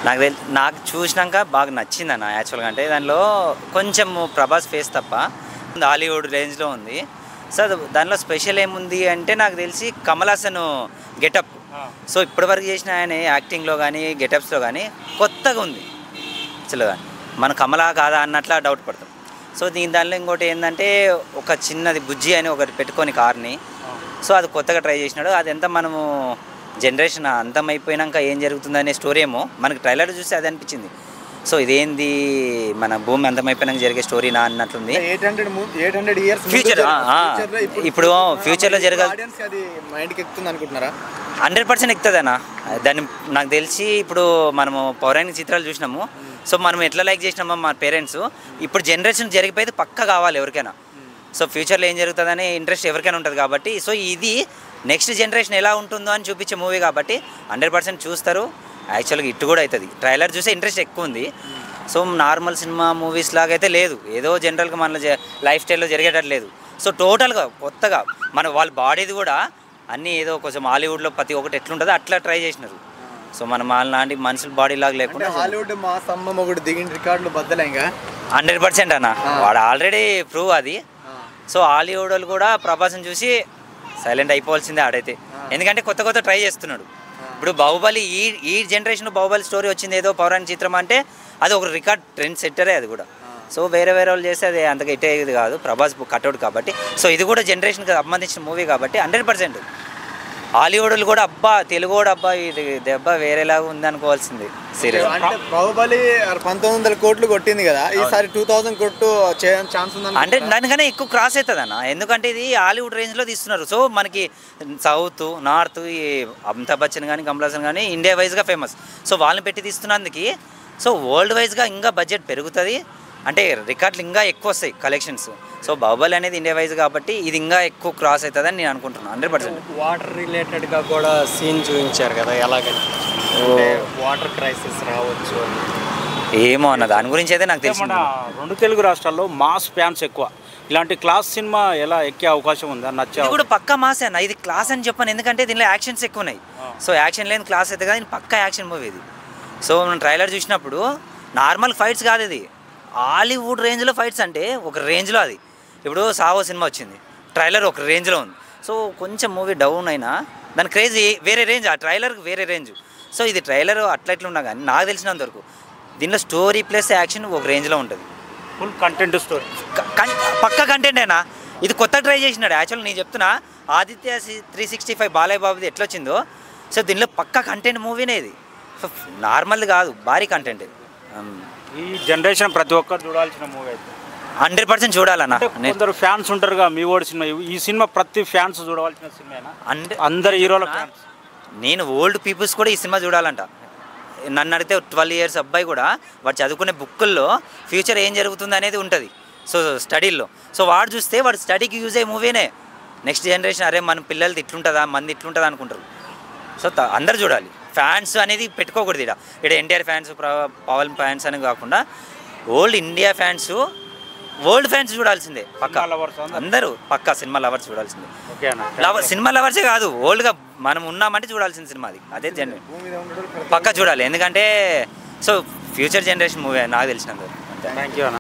నాకు చూసినాక బాగా నచ్చిందన్న యాక్చువల్గా. అంటే దానిలో కొంచెం ప్రభాస్ ఫేస్ తప్ప హాలీవుడ్ రేంజ్లో ఉంది. సో దానిలో స్పెషల్ ఏముంది అంటే నాకు తెలిసి కమల్ హాసన్ గెటప్. సో ఇప్పటివరకు చేసిన ఆయన యాక్టింగ్లో కానీ గెటప్స్లో కానీ కొత్తగా ఉంది యాక్చువల్గా. మన కమలా కాదా అన్నట్లా డౌట్ పడతాం. సో దానిలో ఇంకోటి ఏంటంటే ఒక చిన్నది బుజ్జి అని ఒకటి పెట్టుకొని కార్ని, సో అది కొత్తగా ట్రై చేసినాడు. అది ఎంత మనము జనరేషన్ అంతమైపోయినాక ఏం జరుగుతుందనే స్టోరీ ఏమో మనకి ట్రైలర్ చూస్తే అది అనిపించింది. సో ఇదేంది మన భూమి అంతమైపోయినాక జరిగే స్టోరీనా అన్నట్లుంది. 800 years ఫ్యూచర్ ఇప్పుడు ఫ్యూచర్లో జరగాలి 100% ఎక్కుతుందన్నా. దాన్ని నాకు తెలిసి ఇప్పుడు మనము పౌరాణిక చిత్రాలు చూసినాము. సో మనం ఎట్లా లైక్ చేసినామో మా పేరెంట్స్, ఇప్పుడు జనరేషన్ జరిగిపోతే పక్కా కావాలి ఎవరికైనా. సో ఫ్యూచర్లో ఏం జరుగుతుందనే ఇంట్రెస్ట్ ఎవరికైనా ఉంటుంది కాబట్టి, సో ఇది నెక్స్ట్ జనరేషన్ ఎలా ఉంటుందో అని చూపించే మూవీ కాబట్టి 100% చూస్తారు. యాక్చువల్గా ఇటు కూడా అవుతుంది. ట్రైలర్ చూసే ఇంట్రెస్ట్ ఎక్కువ ఉంది. సో నార్మల్ సినిమా మూవీస్ లాగా అయితే లేదు, ఏదో జనరల్గా మన లైఫ్ స్టైల్లో జరిగేటట్టు లేదు. సో టోటల్గా కొత్తగా వాళ్ళ బాడీది కూడా అన్నీ ఏదో కొంచెం హాలీవుడ్లో ప్రతి ఒక్కటి ఎట్లుంటుందో అట్లా ట్రై చేసినారు. సో మన లాంటి మనుషుల బాడీ లాగా లేకుండా హాలీవుడ్ మా సమ్మం ఒకటి దిగిన రికార్డులు బద్దలేంగా 100% అన్న. వాడు ఆల్రెడీ ప్రూవ్ అది. సో హాలీవుడ్ వాళ్ళు కూడా ప్రభాస్ని చూసి సైలెంట్ అయిపోవాల్సిందే ఆడైతే, ఎందుకంటే కొత్త ట్రై చేస్తున్నాడు. ఇప్పుడు బాహుబలి ఈ జనరేషన్ బాహుబలి స్టోరీ వచ్చింది ఏదో పౌరాణిక చిత్రం అంటే అది ఒక రికార్డ్ ట్రెండ్ సెట్టరే అది కూడా. సో వేరే వాళ్ళు చేస్తే అది అంతగా హిట్ అయ్యేది కాదు, ప్రభాస్ కట్అవుట్ కాబట్టి. సో ఇది కూడా జనరేషన్కి సంబంధించిన మూవీ కాబట్టి 100% హాలీవుడ్ కూడా అబ్బా తెలుగు కూడా అబ్బా ఇది దెబ్బ వేరేలాగా ఉంది అనుకోవాల్సింది సీరియస్. అంటే బాహుబలి 1900 కోట్లు కొట్టింది కదా, ఈసారి 2000 కోట్లు ఛాన్స్ ఉంది అంటే దానికన్నా ఎక్కువ క్రాస్ అవుతుంది అన్న. ఎందుకంటే ఇది హాలీవుడ్ రేంజ్లో తీస్తున్నారు. సో మనకి సౌత్ నార్త్ ఈ అమితాబ్ బచ్చన్ కానీ కమల్ హాసన్ కానీ ఇండియా వైజ్గా ఫేమస్. సో వాళ్ళని పెట్టి తీస్తున్నందుకు సో వరల్డ్ వైజ్గా ఇంకా బడ్జెట్ పెరుగుతుంది, అంటే రికార్డులు ఇంకా ఎక్కువ వస్తాయి కలెక్షన్స్. సో బాహుబలి అనేది ఇండియా వైజ్ కాబట్టి ఇది ఇంకా ఎక్కువ క్రాస్ అవుతుందని నేను అనుకుంటున్నాను 100%. వాటర్ రిలేటెడ్గా కూడా సీన్ చూపించారు కదా, ఎలాగని వాటర్ క్రైసిస్ రావచ్చు ఏమో అన్న దాని గురించి అయితే నాకు తెలిసి. 2 తెలుగు రాష్ట్రాల్లో మాస్ ఫ్యాన్స్ ఎక్కువ. ఇలాంటి క్లాస్ సినిమా ఎలా ఎక్కే అవకాశం ఉంది అని నచ్చా కూడా పక్కా మాస్ అన్న. ఇది క్లాస్ అని చెప్పాను ఎందుకంటే దీనిలో యాక్షన్స్ ఎక్కువ ఉన్నాయి. సో యాక్షన్ లేని క్లాస్ అయితే కదా, ఇది పక్కా యాక్షన్ మూవీ ఇది. సో మనం ట్రైలర్ చూసినప్పుడు నార్మల్ ఫైట్స్ కాదు, ఇది హాలీవుడ్ రేంజ్లో ఫైట్స్. అంటే ఒక రేంజ్లో అది. ఇప్పుడు సావో సినిమా వచ్చింది, ట్రైలర్ ఒక రేంజ్లో ఉంది. సో కొంచెం మూవీ డౌన్ అయినా దాని క్రేజ్ వేరే రేంజ్, ఆ ట్రైలర్కి వేరే రేంజ్. సో ఇది ట్రైలర్ అట్లా ఉన్నా కానీ నాకు తెలిసినంత వరకు దీనిలో స్టోరీ ప్లస్ యాక్షన్ ఒక రేంజ్లో ఉంటుంది. ఫుల్ కంటెంట్ స్టోరీ పక్కా కంటెంట్ అయినా. ఇది కొత్త ట్రై చేసినాడు యాక్చువల్. నేను చెప్తున్నా ఆదిత్య 365 బాలయ్య బాబుది ఎట్లా వచ్చిందో, సో దీనిలో పక్కా కంటెంట్ మూవీనే ఇది. సో నార్మల్ది కాదు, భారీ కంటెంట్. ఈ జనరేషన్ ప్రతి ఒక్కరు చూడాల్సిన మూవీ అయితే 100% చూడాలన్న. కొందరు ఫ్యాన్స్ ఉంటారుగా మీ ఓల్డ్ సినిమా, ఈ సినిమా ప్రతి ఫ్యాన్స్ చూడవలసిన సినిమా. అందరు హీరోల ఫ్యాన్స్. నేను ఓల్డ్ పీపుల్స్ కూడా ఈ సినిమా చూడాలంట. నన్ను అడిగితే 12 years అబ్బాయి కూడా వాడు చదువుకునే బుక్కుల్లో ఫ్యూచర్ ఏం జరుగుతుంది అనేది ఉంటుంది. సో స్టడీల్లో సో వాడు చూస్తే వాడు స్టడీకి యూజ్ అయ్యే మూవీనే. నెక్స్ట్ జనరేషన్ అరే మన పిల్లలది ఇట్లుంటుందా మంది ఇట్లుంటుందా అనుకుంటారు. సో అందరు చూడాలి. ఫ్యాన్స్ అనేది పెట్టుకోకూడదు. ఇక్కడ ఎన్టీఆర్ ఫ్యాన్స్ పవన్ ఫ్యాన్స్ అని కాకుండా old India fans world fans చూడాల్సిందే పక్కా. అందరూ పక్కా సినిమా లవర్స్ చూడాల్సిందే. సినిమా లవర్సే కాదు, ఓల్డ్గా మనం ఉన్నామంటే చూడాల్సిన సినిమా అది. అదే పక్కా చూడాలి, ఎందుకంటే సో ఫ్యూచర్ జనరేషన్ మూవీ నాకు తెలిసినంత. Thank you.